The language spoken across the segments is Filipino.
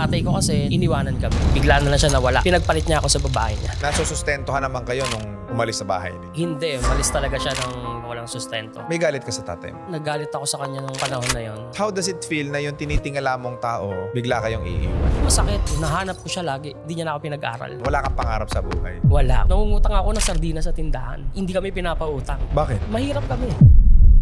tatay ko kasi iniwanan kami. Bigla na lang siya nawala. Pinagpalit niya ako sa babae niya. Nasusustentuhan naman kayo nung umalis sa bahay niyo? Hindi, umalis talaga siya ng walang sustento. May galit ka sa tatay mo? Nagalit ako sa kanya nung panahon na yon. How does it feel na yung tinitingala mong tao, bigla kayong iiwan? Masakit. Nahanap ko siya lagi. Hindi niya na ako pinag-aral. Wala kang pangarap sa buhay? Wala. Nangungutang ako ng sardina sa tindahan. Hindi kami pinapautang. Bakit? Mahirap kami.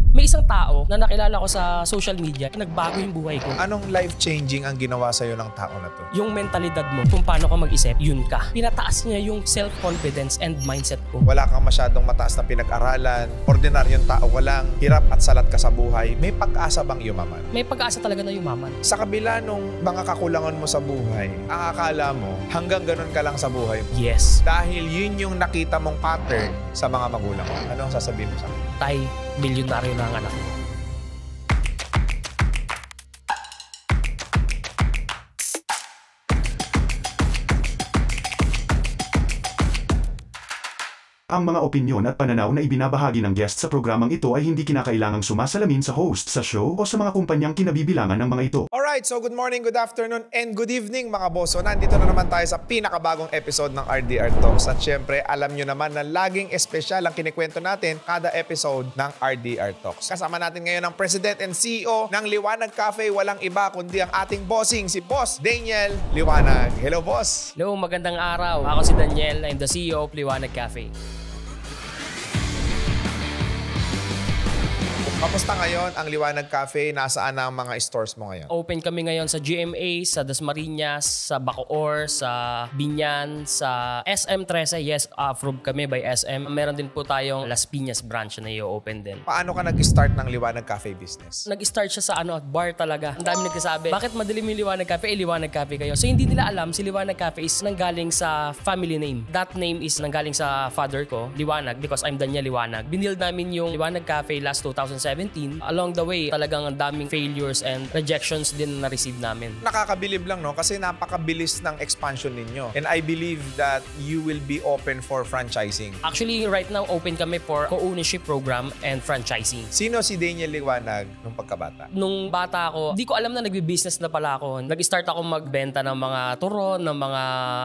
May isang tao na nakilala ko sa social media, nagbago yung buhay ko. Anong life-changing ang ginawa sa'yo ng tao na to? Yung mentalidad mo, kung paano ka mag-isip, yun ka. Pinataas niya yung self-confidence and mindset ko. Wala kang masyadong mataas na pinag-aralan, ordinaryong tao ka lang, hirap at salat ka sa buhay, may pag-asa bang yumaman? May pag-asa talaga na yumaman. Sa kabila nung mga kakulangan mo sa buhay, ang akala mo, hanggang ganun ka lang sa buhay mo. Yes. Dahil yun yung nakita mong pattern sa mga magulang mo. Anong sasabihin mo sa akin? Tay, milyonaryo na ang anak mo. Ang mga opinyon at pananaw na ibinabahagi ng guest sa programang ito ay hindi kinakailangang sumasalamin sa host sa show o sa mga kumpanyang kinabibilangan ng mga ito. Alright, so good morning, good afternoon, and good evening mga boss. So nandito na naman tayo sa pinakabagong episode ng RDR Talks. At syempre, alam nyo naman na laging espesyal ang kinikwento natin kada episode ng RDR Talks. Kasama natin ngayon ang President and CEO ng Liwanag Cafe. Walang iba kundi ang ating bossing, si Boss Daniel Liwanag. Hello, boss! Hello, magandang araw. Ako si Daniel, I'm the CEO of Liwanag Cafe. Kamusta ngayon ang Liwanag Cafe? Nasaan na ang mga stores mo ngayon? Open kami ngayon sa GMA, sa Dasmariñas, sa Bacoor, sa Binyan, sa SM 13. Yes, approved kami by SM. Meron din po tayong Las Piñas branch na i-open din. Paano ka nag-start ng Liwanag Cafe business? Nag-start siya sa bar talaga. Ang dami nagsasabi, bakit madilim yung Liwanag Cafe? Liwanag Cafe kayo. So hindi nila alam, si Liwanag Cafe is nanggaling sa family name. That name is nanggaling sa father ko, Liwanag, because I'm Daniel Liwanag. Binild namin yung Liwanag Cafe last 2017. Along the way, talagang ang daming failures and rejections din na receive namin. Nakakabilib lang, no? Kasi napakabilis ng expansion ninyo. And I believe that you will be open for franchising. Actually, right now, open kami for co-ownership program and franchising. Sino si Daniel Liwanag nung pagkabata? Nung bata ako, di ko alam na nagbi-business na pala ako. Nag-start ako magbenta ng mga turon, ng mga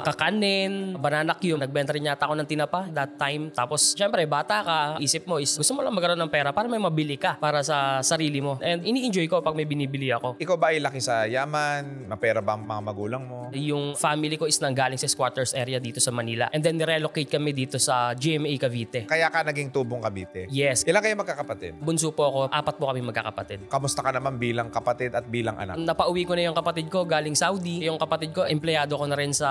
kakanin, banana cue. Nagbenta rin yata ako ng tinapa that time. Tapos, syempre, bata ka, isip mo is gusto mo lang magkaroon ng pera para may mabili ka para sa sarili mo. And ini-enjoy ko pag may binibili ako. Ikaw ba ay laki sa yaman? Mapera ba ang mga magulang mo? Yung family ko is nanggaling sa squatters area dito sa Manila. And then nirelocate kami dito sa GMA Cavite. Kaya ka naging tubong Cavite? Yes. Ilan kayo magkakapatid? Bunso po ako, 4 po kami magkakapatid. Kamusta ka naman bilang kapatid at bilang anak? Napauwi ko na yung kapatid ko galing Saudi. Yung kapatid ko, empleyado ko na rin sa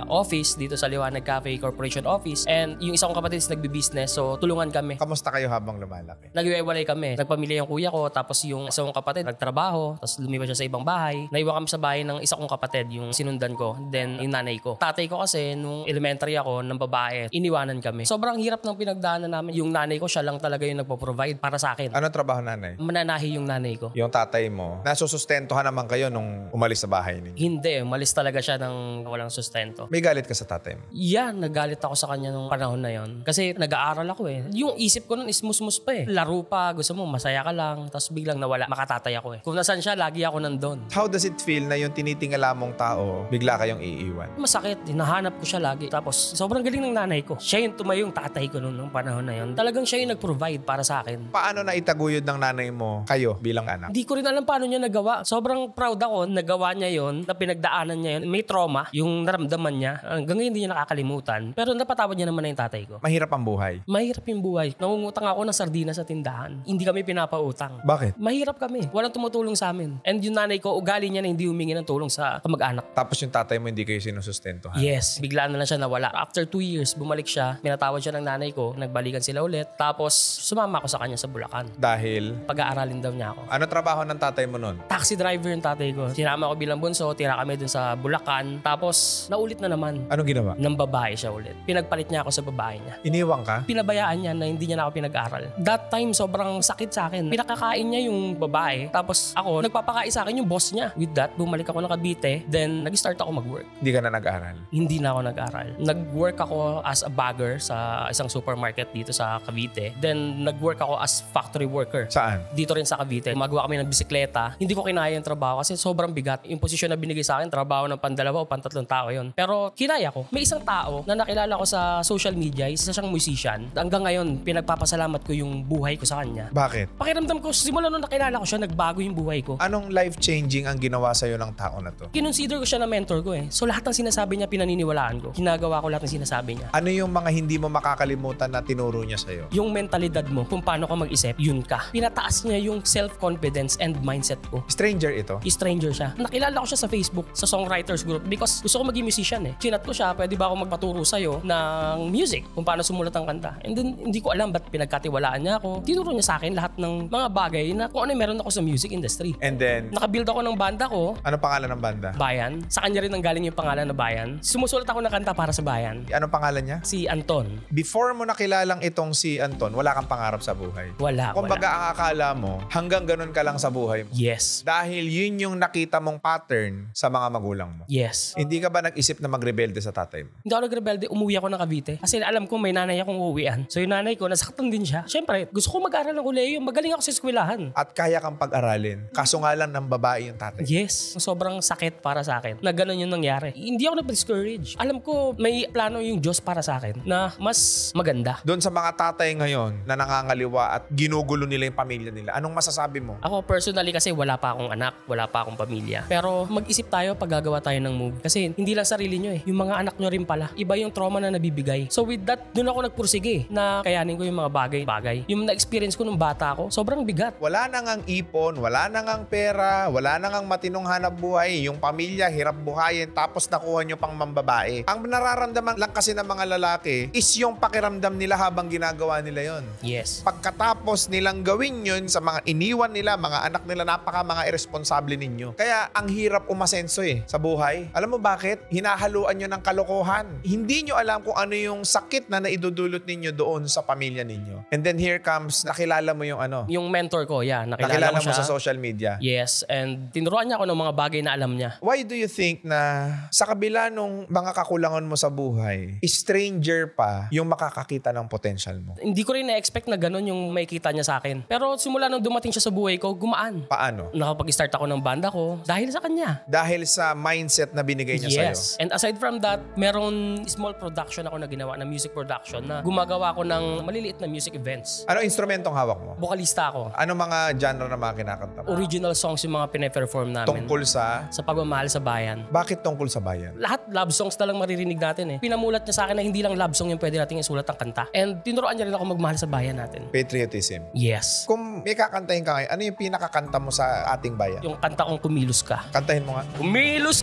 office dito sa Liwanag Cafe Corporation Office. And yung isang kapatid is nagbi-business, so tulungan kami. Kamusta kayo habang lumalaki? Nag-iwalay kami. Nagpamilya yung kuya ko, tapos yung isang kapatid nagtrabaho, tapos lumipat siya sa ibang bahay. Naiwan kami sa bahay ng isa kong kapatid, yung sinundan ko, then yung nanay ko. Tatay ko kasi, nung elementary ako, ng babae, iniwanan kami. Sobrang hirap ng pinagdaanan namin. Yung nanay ko, siya lang talaga yung nagpo-provide para sa akin. Anong trabaho nanay? Mananahi yung nanay ko. Yung tatay mo, nasusustentuhan naman kayo nung umalis sa bahay ninyo? Hindi, umalis talaga siya ng walang sustento. May galit ka sa tatay mo? Yan, nagalit ako sa kanya nung panahon na yon. Kasi nag-aaral ako eh. Yung isip ko nun is musmus pa eh. Laro pa, gusto mo, masaya ka lang, tapos biglang nawala, makatatay ako eh. Kung nasan siya, lagi ako nandun. How does it feel na yung tinitingala mong tao, bigla kayong iiwan? Masakit, hinahanap ko siya lagi. Tapos sobrang galing ng nanay ko. Siya yung tumayong tatay ko nung panahon na yon. Talagang siya yung nag-provide para sa akin. Paano na itaguyod ng nanay mo kayo bilang anak? Hindi ko rin alam paano niya nagawa. Sobrang proud ako, nagawa niya yon, na pinagdaanan niya yon. May trauma, yung naramdaman niya. Hanggang ngayon hindi niya nakakalimutan. Pero napatawad niya naman na yung tatay ko. Mahirap ang buhay? Mahirap yung buhay. Nangungutang ako ng sardina sa tindahan. Hindi kami pinapautang. Bakit? Mahirap kami. Walang tumutulong sa amin. And yung nanay ko, ugali niya na hindi humingi ng tulong sa kamag-anak. Tapos yung tatay mo hindi kayo sinusustentuhan? Yes. Bigla na lang siya nawala. After 2 years, bumalik siya. Pinatawad siya ng nanay ko. Nagbalikan sila ulit. Tapos sumama ako sa kanya sa Bulacan. Dahil? Pag-aaralin daw niya ako. Ano trabaho ng tatay mo nun? Taxi driver yung tatay ko. Sinama ko bilang bunso. Tira kami dun sa Bulacan. Tapos naulit na naman. Anong ginawa? Ng babae siya ulit. Pinagpalit niya ako sa babae niya. Iniwang ka? Pinabayaan niya na hindi niya na ako pinag-aral. That time, sobrang sakit sa akin. Pinakakain niya yung babae, tapos ako, nagpapakain sa akin yung boss niya. With that, bumalik ako ng Cavite, then nag-start ako mag-work. Hindi ka na nag-aral? Hindi na ako nag-aral. Nag-work ako as a bagger sa isang supermarket dito sa Cavite. Then, nag-work ako as factory worker. Saan? Dito rin sa Cavite. Magawa kami ng bisikleta. Hindi ko kinaya yung trabaho kasi sobrang bigat. Yung posisyon na binigay sa akin, trabaho ng pandalawa o pantatlong tao yun. Pero kinaya ko. May isang tao na nakilala ko sa social media, isa siyang musician. Hanggang ngayon, pinagpapasalamat ko yung buhay ko sa kanya. Bakit? Pakiramdam ko, simula nung nakilala ko siya, nagbago yung buhay ko. Anong life-changing ang ginawa sa'yo ng tao na to? Kinonsider ko siya na mentor ko eh. So lahat ng sinasabi niya, pinaniniwalaan ko. Ginagawa ko lahat ng sinasabi niya. Ano yung mga hindi mo makakalimutan na tinuro niya sa'yo? Yung mentalidad mo, kung paano ka mag-isip, yun ka. Pinataas niya yung self-confidence and mindset ko. Stranger ito? Stranger siya. Nakilala ko siya sa Facebook, sa songwriters group because gusto ko maging musician eh. Chinat ko siya, pwede ba ako magpaturo sa'yo ng music, kung paano sumulat ang kanta. And then, hindi ko alam ba't pinagkatiwalaan niya ako. Tinuro niya sa akin lahat ng mga bagay na kung ano yung meron ako sa music industry. And then, Nakabuild ako ng banda ko, ano pangalan ng banda? Bayan. Sa kanya rin nanggaling yung pangalan na Bayan. Sumusulat ako ng kanta para sa Bayan. Anong pangalan niya? Si Anton. Before mo nakilalang itong si Anton, wala kang pangarap sa buhay. Wala. Kumbaga ang akala mo, hanggang ganun ka lang sa buhay mo. Yes. Dahil yun yung nakita mong pattern sa mga magulang mo. Yes. Hindi ka ba nag-isip na magrebelde sa tatay mo? Hindi ako nagrebelde, umuwi ako ng Cavite. Kasi alam ko may nanay akong uuwian. So yung nanay ko, nasaktan din siya. Siyempre, gusto ko mag-aral ng kolehiyo. Magaling ako sa eskwelahan. At kaya kang pag-aralin. Kaso nga lang ng babae yung tatay. Yes. Sobrang sakit para sa akin na ganun yung nangyari. Hindi ako na-discourage. Alam ko may plano yung Diyos para sa akin na mas maganda. Doon sa mga tatay ngayon na nakangaliwa at ginugulo nila yung pamilya nila, anong masasabi mo? Ako personally kasi wala pa akong anak, wala pa akong pamilya. Pero mag-isip tayo pag gagawa tayo ng move. Kasi hindi lang sarili nyo eh. Yung mga anak nyo rin pala. Iba yung trauma na nabibigay. So with that, doon ako nagpursige na kayanin ko yung mga bagay-bagay. Yung na-experience ko nung bata ako, sobrang bigat. Wala na ngang ipon, wala na ngang pera, wala na ngang matinong hanap buhay. Yung pamilya, hirap buhayin, tapos nakuha nyo pang mambabae. Ang nararamdaman lang kasi ng mga lalaki is yung pakiramdam nila habang ginagawa nila yon. Yes. Pagkatapos nilang gawin yun sa mga iniwan nila, mga anak nila, mga irresponsable ninyo. Kaya ang hirap umasenso eh sa buhay. Alam mo bakit? Hinahaluan nyo ng kalokohan. Hindi nyo alam kung ano yung sakit na naidudulot ninyo doon sa pamilya ninyo. And then here comes, nakilala mo yung ano? Yung mentor ko, yeah. Nakilala ko mo siya sa social media. Yes. And tinuruan niya ako ng mga bagay na alam niya. Why do you think na sa kabila nung mga kakulangan mo sa buhay, stranger pa yung makakakita ng potential mo? Hindi ko rin na-expect na ganun yung makikita niya sa akin. Pero simula nung dumating siya sa buhay ko, gumaan. Paano? Nakapag-start ako ng banda ko dahil sa kanya. Dahil sa mindset na binigay niya sa'yo. Yes. And aside from that, meron small production ako na ginawa, na music production, na gumagawa ako ng maliliit na music events. Ano instrumentong hawak mo? Vokalista ako. Ano mga genre na mga kinakanta mo? Original songs yung mga pine-perform namin. Tungkol sa? Sa pagmamahal sa bayan. Bakit tungkol sa bayan? Lahat love songs na lang maririnig natin eh. Pinamulat niya sa akin na hindi lang love song yung pwede nating isulat ang kanta. And tinuruan niya rin ako magmahal sa bayan natin. Patriotism. Yes. Kung may kakantahin ka ngayon, ano yung pinakakanta mo sa ating bayan? Yung kanta kong Kumilos Ka. Kantahin mo nga. Kumilos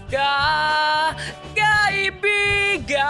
ka, kaibigan.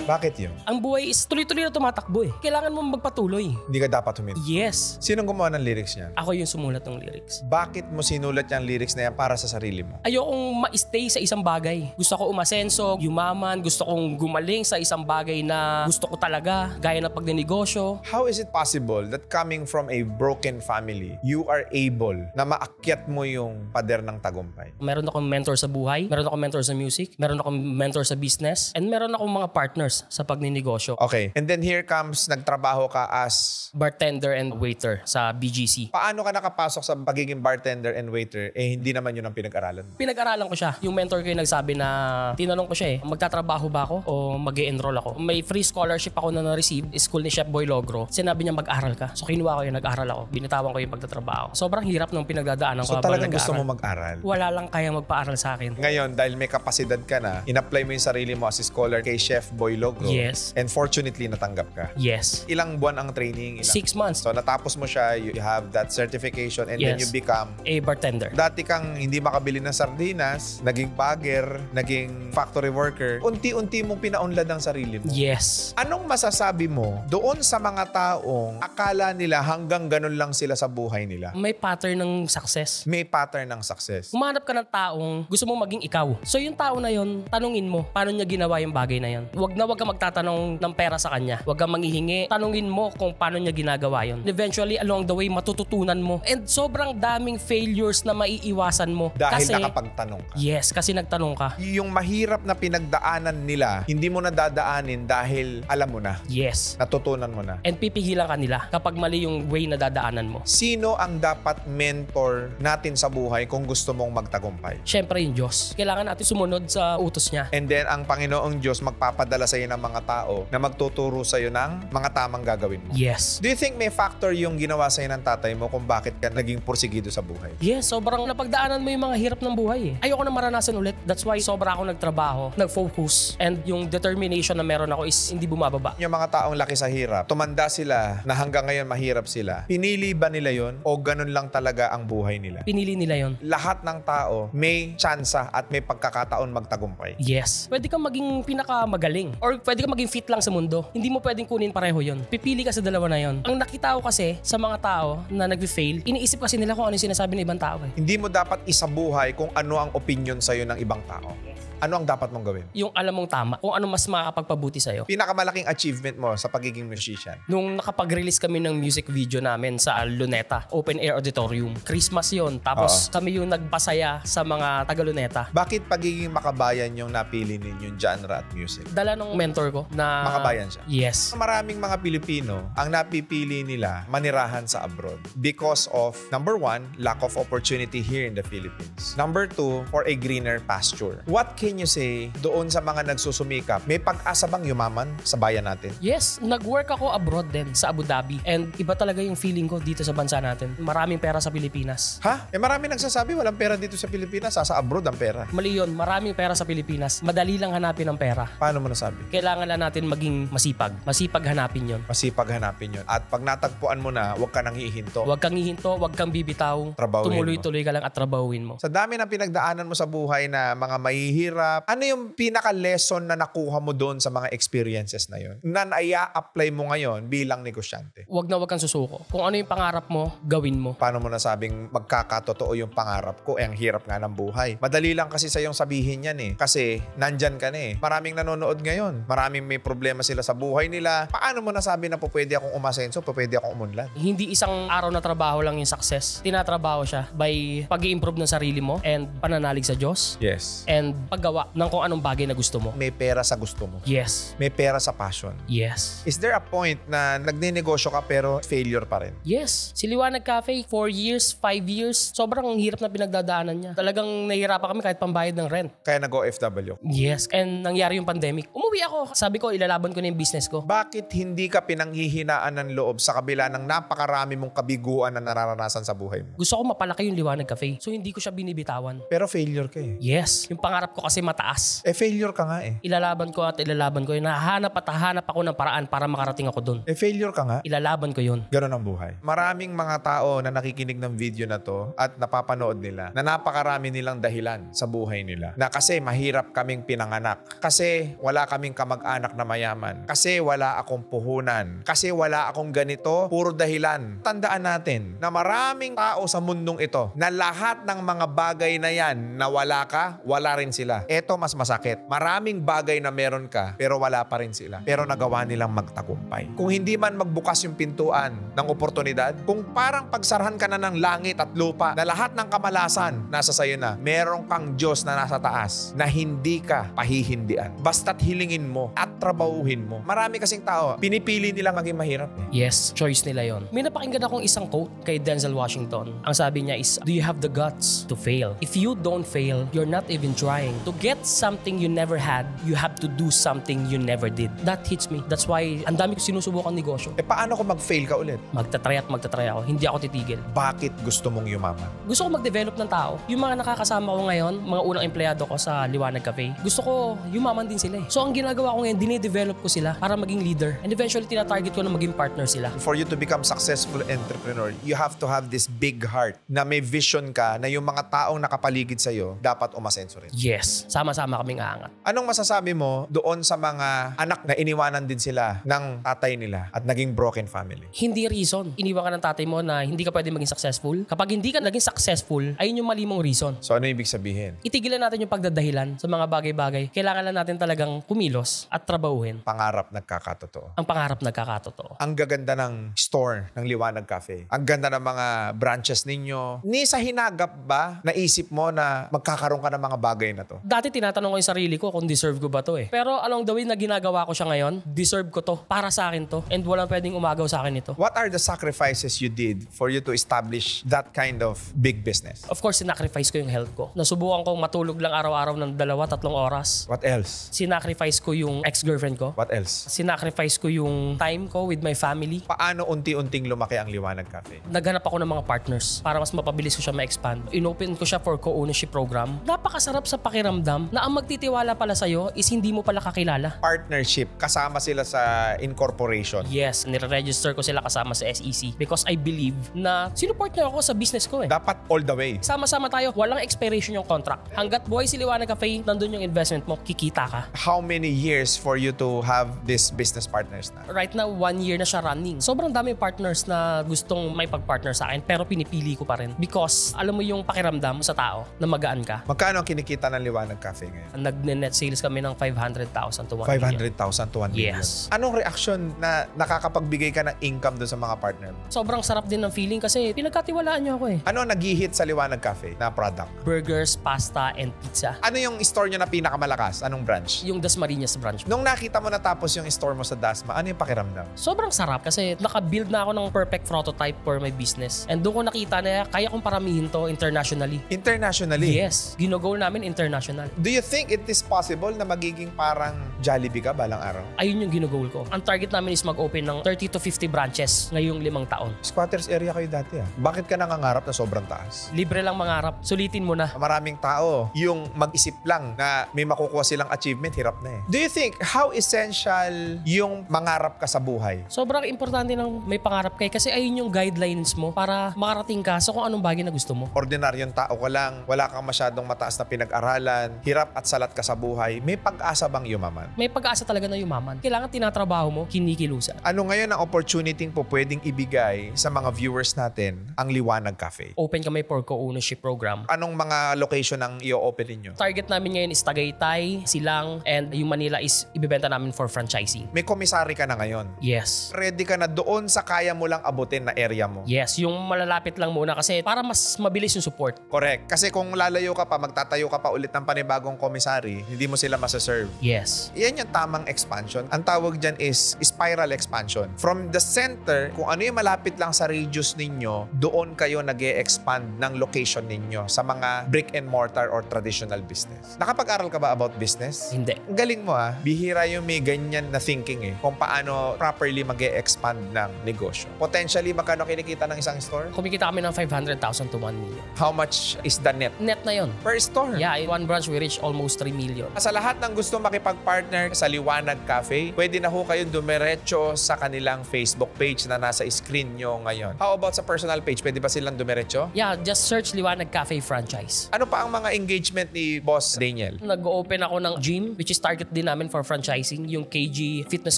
Bakit yun? Ang buhay is tuloy-tuloy na tumatakbo eh. Kailangan mo magpatuloy. Hindi ka dapat huminto. Yes. Sinong gumawa ng lyrics niyan? Ako yung sumulat ng lyrics. Bakit mo sinulat yung lyrics na yan para sa sarili mo? Ayokong ma-stay sa isang bagay. Gusto ko umasenso, yumaman, gusto kong gumaling sa isang bagay na gusto ko talaga, gaya ng pagninegosyo. How is it possible that coming from a broken family, you are able na maakyat mo yung pader ng tagumpay? Meron akong mentor sa buhay, meron akong mentor sa music, meron akong mentor sa business, and meron akong mga partners sa pagninegosyo. Okay. And then here comes, nagtrabaho ka as... Bartender and waiter sa BGC. Paano ka nakapasok sa pagiging bartender and waiter? Eh, hindi naman yun ang pinag-aralan mo. Pinag-aralan ko siya. Yung mentor ko yung nagsabi na, tinanong ko siya magtatrabaho ba ako o mag-e-enroll ako? May free scholarship ako na na-receive, school ni Chef Boy Logro. Sinabi niya mag-aral ka. So kinuha ko yung nag-aral ako. Binitawan ko yung pagtatrabaho. Sobrang hirap nung pinagdadaanan ko So habang talagang gusto nag-aaral. mo mag-aral? Wala lang kayang magpaaral sa akin. Ngayon, dahil may kapasidad ka na, in-apply mo yung sarili mo as a scholar kay Chef Boy Logro. Yes. And fortunately, natanggap ka. Yes. Ilang buwan ang training? 6 months. So natapos mo siya, you have that certification, and then you Yes. become... A bartender. Dati kang hindi makabili ng sardinas, naging bagger, naging factory worker. Unti-unti mong pinaunlad ang sarili mo. Yes. Anong masasabi mo doon sa mga taong akala nila hanggang ganun lang sila sa buhay nila? May pattern ng success. May pattern ng success. Humanap ka ng taong gusto mo maging ikaw. So yung tao na yon, tanungin mo, paano niya ginawa yung bagay na yon. Wag huwag kang magtatanong ng pera sa kanya. Huwag kang manghihingi. Tanungin mo kung paano niya ginagawa yun. Eventually, along the way, matututunan mo. And sobrang daming failures na maiiwasan mo. Dahil kasi, nakapagtanong ka. Yes, kasi nagtanong ka. Yung mahirap na pinagdaanan nila, hindi mo na dadaanin dahil alam mo na. Yes. Natutunan mo na. And pipigilan ka nila kapag mali yung way na dadaanan mo. Sino ang dapat mentor natin sa buhay kung gusto mong magtagumpay? Siyempre yung Diyos. Kailangan natin sumunod sa utos niya. And then, ang Panginoong Diyos magpapadala sa iyo ng mga tao na magtuturo sa iyo ng mga tamang gagawin mo. Yes. Do you think may factor yung ginawa sa iyo ng tatay mo kung bakit ka naging porsigido sa buhay? Yes, sobrang napagdaanan mo yung mga hirap ng buhay eh. Ayoko na maranasan ulit. That's why sobra ako nagtrabaho, nag-focus, and yung determination na meron ako is hindi bumababa. Yung mga taong laki sa hirap, tumanda sila na hanggang ngayon mahirap sila. Pinili ba nila yon o ganun lang talaga ang buhay nila? Pinili nila yon. Lahat ng tao may tsansa at may pagkakataon magtagumpay. Yes. Pwede kang maging pinakamagaling or pwede kang maging fit lang sa mundo. Hindi mo pwedeng kunin pareho yon. Pipili ka sa dalawa na yon. Ang nakita ko kasi sa mga tao na nag-fail, iniisip kasi nila kung ano yung sinasabi ng ibang tao eh. Hindi mo dapat isabuhay kung ano ang opinion sa'yo ng ibang tao. Ano ang dapat mong gawin? Yung alam mong tama, kung ano mas makakapagpabuti sa'yo. Pinakamalaking achievement mo sa pagiging musician? Nung nakapag-release kami ng music video namin sa Luneta, Open Air Auditorium. Christmas yon. Tapos kami yung nagpasaya sa mga taga-Luneta. Bakit pagiging makabayan yung napili ninyong genre at music? Dala ng mentor ko na... Makabayan siya? Yes. Maraming mga Pilipino, ang napipili nila manirahan sa abroad because of, number one, lack of opportunity here in the Philippines. Number two, for a greener pasture. What can you say doon sa mga nagsusumikap? May pag-asa bang yumaman sa bayan natin? Yes, nag-work ako abroad din sa Abu Dhabi. And iba talaga yung feeling ko dito sa bansa natin. Maraming pera sa Pilipinas. Ha? Marami nagsasabi walang pera dito sa Pilipinas, sa abroad ang pera. Mali yun, maraming pera sa Pilipinas. Madali lang hanapin ang pera. Paano mo nasabi? Kailangan lang natin maging masipag. Masipag hanapin yon. Masipag hanapin yun. At pag natagpuan mo na, huwag ka nang hihinto. Huwag kang hihinto, huwag kang bibitaw. Trabahuin Tumuloy-tuloy ka lang at trabahuin mo. Sa dami ng pinagdaanan mo sa buhay na mga mahihirap, ano yung pinaka-lesson na nakuha mo doon sa mga experiences na yun? Na naya-apply mo ngayon bilang negosyante? Huwag na huwag kang susuko. Kung ano yung pangarap mo, gawin mo. Paano mo nasabing magkakatotoo yung pangarap ko? Ang hirap nga ng buhay. Madali lang kasi sa'yong sabihin yan eh. Kasi nandyan ka na eh. Maraming nanonood ngayon. Maraming may problema sila sa buhay nila. Paano mo nasabi na pwede akong umasenso, pwede akong umunlad? Hindi isang araw na trabaho lang yung success. Tinatrabaho siya by pag-i-improve ng sarili mo and pananalig sa Diyos. Yes. And paggawa ng kung anong bagay na gusto mo. May pera sa gusto mo. Yes. May pera sa passion. Yes. Is there a point na nagninegosyo ka pero failure pa rin? Yes. Si Liwanag Cafe, 4 years, 5 years, sobrang hirap na pinagdadaanan niya. Talagang nahihirapan kami kahit pambayad ng rent. Kaya nag-OFW. Yes. And nangyari yung pandemic. Umuwi ako. Sabi ko, ilalaban ko na yung business ko. Bakit hindi ka pinanghihinaan ng loob sa kabila ng napakarami mong kabiguan na nararanasan sa buhay mo? Gusto ko mapalaki yung Liwanag Cafe. So hindi ko siya binibitawan. Pero failure ka eh. Yes. Yung pangarap ko kasi mataas. Failure ka nga eh. Ilalaban ko at ilalaban ko yun. Hahanap at hahanap ako ng paraan para makarating ako dun. Failure ka nga. Ilalaban ko yun. Ganon ang buhay. Maraming mga tao na nakikinig ng video na to at napapanood nila na napakarami nilang dahilan sa buhay nila. Na kasi mahirap kaming pinanganak. Kasi wala kaming kamag-anak na mayaman. Kasi wala akong puhunan. Kasi wala akong ganito. Puro dahilan. Tandaan natin na maraming tao sa mundong ito na lahat ng mga bagay na yan na wala ka, wala rin sila. Eto mas masakit. Maraming bagay na meron ka pero wala pa rin sila. Pero nagawa nilang magtagumpay. Kung hindi man magbukas yung pintuan ng oportunidad, kung parang pagsarahan ka na ng langit at lupa na lahat ng kamalasan nasa sayo na, meron kang Diyos na nasa taas na hindi ka pahihindian. Basta't hilingin mo at trabahuhin mo. Marami kasing tao, pinipili nila maging mahirap eh. Yes, choice nila yon. May napakinggan akong isang quote kay Denzel Washington. Ang sabi niya is, do you have the guts to fail? If you don't fail, you're not even trying. To get something you never had, you have to do something you never did. That hits me. That's why ang dami ko sinusubukan negosyo. Paano kung mag-fail ka ulit? Magtatry at magtatry ako. Hindi ako titigil. Bakit gusto mong yumaman? Gusto ko mag-develop ng tao. Yung mga nakakasama ko ngayon, mga unang empleyado ko sa Liwanag Cafe, gusto ko yumaman din sila eh. So ang ginagawa ko ngayon, dine-develop ko sila para maging leader. And eventually, tinatarget ko na maging partner sila. For you to become successful entrepreneur, you have to have this big heart na may vision ka na yung mga taong nakapaligid sa'yo dapat umasenso rin. Yes. sama-sama kaming aangat. Anong masasabi mo doon sa mga anak na iniwanan din sila ng tatay nila at naging broken family? Hindi reason. Iniwan ka ng tatay mo na hindi ka pwede maging successful. Kapag hindi ka naging successful, ayun yung mali mong reason. So ano ibig sabihin? Itigilan natin yung pagdadahilan sa mga bagay-bagay. Kailangan lang natin talagang kumilos at trabahuhin. Pangarap nagkakatotoo. Ang pangarap nagkakatotoo. Ang gaganda ng store ng Liwanag Cafe. Ang ganda ng mga branches ninyo. Ni sa hinagap ba, naisip mo na magkakaroon ka ng mga bagay na to? Dati tinatanong ko yung sarili ko kung deserve ko ba to eh. Pero along the way na ginagawa ko siya ngayon, deserve ko to. Para sa akin to. And walang pwedeng umagaw sa akin ito. What are the sacrifices you did for you to establish that kind of big business? Of course, sinacrifice ko yung health ko. Nasubukan kong matulog lang araw-araw ng 2-3 oras. What else? Sinacrifice ko yung ex-girlfriend ko. What else? Sinacrifice ko yung time ko with my family. Paano unti-unting lumaki ang Liwanag Cafe? Naghanap ako ng mga partners para mas mapabilis ko siya ma-expand. Inopen ko siya for co-ownership program. Napakasarap sa pakiramdam na ang magtitiwala pala sa'yo is hindi mo pala kakilala. Partnership, kasama sila sa incorporation. Yes, nire-register ko sila kasama sa SEC because I believe na sinuport niyo ako sa business ko eh. Dapat all the way. Sama-sama tayo, walang expiration yung contract. Hanggat buhay si Liwanag Cafe, nandun yung investment mo, kikita ka. How many years for you to have this business partners na? Right now, 1 year na siya running. Sobrang dami partners na gustong may pag-partner sa akin pero pinipili ko pa rin because alam mo yung pakiramdam sa tao na magaan ka. Magkano ang kinikita ng Liwanag Cafe ngayon? Nagne-net sales kami ng 500,000 to 1 million. 500,000 to 1 million. Yes. Anong reaction na nakakapagbigay ka ng income doon sa mga partner mo? Sobrang sarap din ng feeling kasi pinagkatiwalaan niyo ako eh. Ano ang nag-hit sa Liwanag Cafe na product? Burgers, pasta, and pizza. Ano yung store nyo na pinakamalakas? Anong branch? Yung Dasmariñas branch. Nung nakita mo natapos yung store mo sa Dasma, ano yung pakiramdam? Sobrang sarap kasi naka-build na ako ng perfect prototype for my business. And doon ko nakita na kaya kong paramihin to internationally. Internationally? Yes. Ginogol namin international. Do you think it is possible na magiging parang Jollibee ka balang araw? Ayun yung ginogol ko. Ang target namin is mag-open ng 30 to 50 branches ngayong 5 taon. Squatters area kayo dati ah. Bakit ka nangangarap na sobrang taas? Libre lang mangarap. Sulitin mo na. Maraming tao, yung mag-isip lang na may makukuha silang achievement, hirap na eh. Do you think how essential yung mangarap ka sa buhay? Sobrang importante ng may pangarap kayo kasi ayun yung guidelines mo para makarating ka sa kung anong bagay na gusto mo. Ordinaryong tao ka lang, wala kang masyadong mataas na pinag-aralan, hirap at salat ka sa buhay, may pag-asa bang yumaman? May pag-asa talaga na yumaman. Kailangan tinatrabaho mo, kinikilusan. Ano ngayon ang opportunity po pwedeng ibigay sa mga viewers natin ang Liwanag Cafe? Open kami for co-ownership program. Anong mga location ang i-open ninyo? Target namin ngayon is Tagaytay, Silang, and yung Manila is ibibenta namin for franchising. May komisari ka na ngayon. Yes. Ready ka na doon sa kaya mo lang abutin na area mo. Yes, yung malalapit lang muna kasi para mas mabilis yung support. Correct. Kasi kung lalayo ka pa, magtatayo ka pa ulit ng panibagong komisari, hindi mo sila masaserve. Yes. Yan yung tamang expansion. Ang tawag dyan is spiral expansion. From the center, kung ano yung malapit lang sa radius ninyo, doon kayo nag-e-expand ng location ninyo sa mga brick and mortar or traditional business. Nakapag-aral ka ba about business? Hindi. Ang galing mo ah. Bihira yung may ganyan na thinking eh. Kung paano properly mag-e-expand ng negosyo. Potentially, magkano kinikita ng isang store? Kumikita kami ng 500,000 to 1 million. How much is the net? Net na yun. Per store? Yeah, in one branch we reach almost 3 million. Sa lahat ng gusto makipag-partner sa Liwanag Cafe, pwede na ho kayong dumiretso sa kanilang Facebook page na nasa screen nyo ngayon. How about sa personal page? Pwede ba silang dumiretso? Yeah, just search Liwanag Cafe franchise. Ano pa ang mga engagement ni Boss Daniel? Nag-open ako ng gym which is target din namin for franchising, yung KG Fitness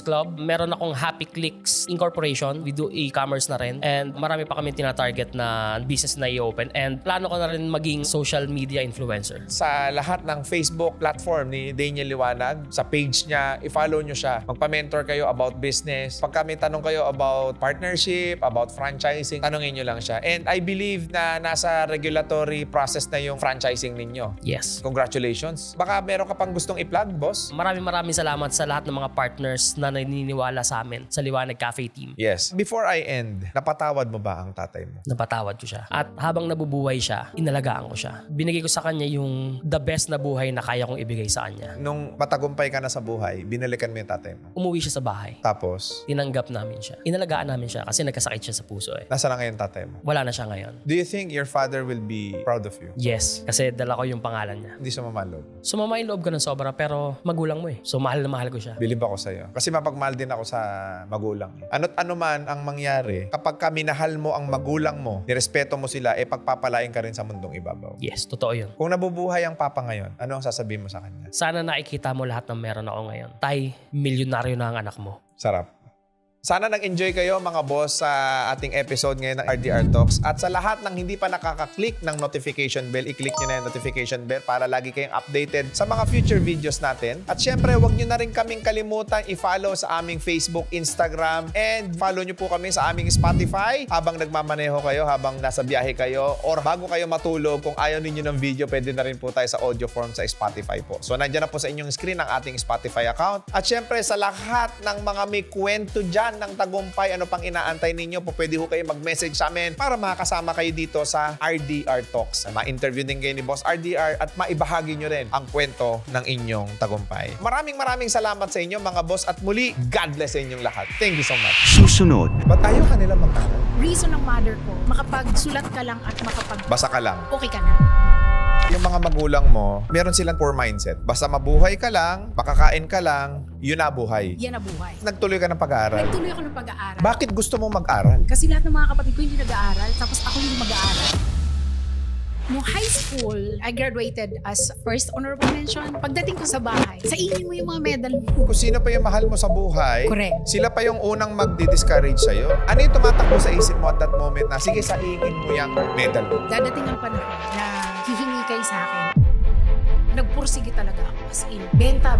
Club. Meron akong Happy Clicks Incorporation. We do e-commerce na rin. And marami pa kami tinatarget na business na i-open. And plano ko na rin maging social media influencer. Sa lahat ng Facebook platform ni Daniel Liwanag, sa page niya, i-follow nyo siya. Magpa-mentor kayo about business. Pagka may tanong kayo about partnership, about franchising, tanongin nyo lang siya. And I believe na nasa regulatory process na yung franchising ninyo. Yes. Congratulations. Baka meron ka pang gustong i-plug, boss? Maraming salamat sa lahat ng mga partners na naniniwala sa amin sa Liwanag Cafe team. Yes. Before I end, napatawad mo ba ang tatay mo? Napatawad ko siya. At habang nabubuhay siya, inalagaan ko siya. Binigay ko sa kanya yung the best na buhay na kaya kong ibigay sa kanya. Nung matagumpay ka na sa buhay, binalikan mo yung tatay mo. Umuwi siya sa bahay. Tapos, Tinanggap namin siya. Inalagaan namin siya kasi nagkasakit siya sa puso eh. nasa na ngayon tatay mo? Wala na siya ngayon. Do you think your father will be proud of you? Yes, kasi dala ko yung pangalan niya. Hindi siya mamalog. Sumama yung loob ko ng sobra pero magulang mo eh. So mahal na mahal ko siya. Bilib ako sa'yo. Kasi mapagmahal din ako sa magulang. Ano't ano man ang mangyari, kapag ka minahal mo ang magulang mo, nirespeto mo sila, pagpapalain ka rin sa mundong ibabaw. Yes, totoo yun. Kung nabubuhay ang Papa ngayon, ano ang sasabihin mo sa kanya? Sana nakikita mo lahat ng meron ako ngayon. Tay, milyonaryo na ang anak mo. Sarap. Sana nag-enjoy kayo mga boss sa ating episode ngayon ng RDR Talks. At sa lahat ng hindi pa nakaka-click ng notification bell, i-click nyo na yung notification bell para lagi kayong updated sa mga future videos natin. At syempre, huwag nyo na rin kaming kalimutan i-follow sa aming Facebook, Instagram, and follow nyo po kami sa aming Spotify habang nagmamaneho kayo, habang nasa biyahe kayo, or bago kayo matulog. Kung ayaw ninyo ng video, pwede na rin po tayo sa audio form sa Spotify po. So, nandiyan na po sa inyong screen ang ating Spotify account. At syempre, sa lahat ng mga may kwento dyan ng tagumpay, ano pang inaantay ninyo, po pwede ho kayo mag-message sa amin para makasama kayo dito sa RDR Talks. Ma-interview din kayo ni Boss RDR at maibahagi nyo rin ang kwento ng inyong tagumpay. Maraming salamat sa inyo mga boss at muli, God bless sa inyong lahat. Thank you so much. Susunod. Ba't ayaw ka nila mag-aral? Reason ng mother ko, makapagsulat ka lang at Basa ka lang. okay ka na. Yung mga magulang mo, meron silang poor mindset. Basta mabuhay ka lang, makakain ka lang, yun na buhay. Yan na buhay. Nagtuloy ka ng pag-aaral. Nagtuloy ako ng pag-aaral. Bakit gusto mong mag-aral? Kasi lahat ng mga kapatid ko hindi nag-aaral, tapos ako hindi mag-aaral. Noong high school, I graduated as first honorable mention. Pagdating ko sa bahay, sa ingin mo yung mga medal mo. Kung sino pa yung mahal mo sa buhay, Correct. sila pa yung unang magdi-discourage sa'yo. Ano yung tumatakbo sa isip mo at that moment na, sige, saingin mo yung medal mo? Dadating ang panahon na hihingi kayo sa akin. Nagpursige talaga ako. As in, benta.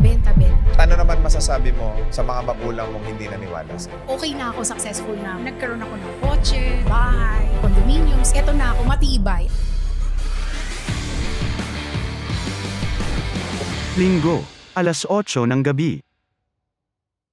Ano naman masasabi mo sa mga magulang mong hindi naniwala sa'yo? Okay na ako, successful na. Nagkaroon ako ng kotse, bahay, condominiums. Eto na ako, matibay. Linggo, alas 8 ng gabi.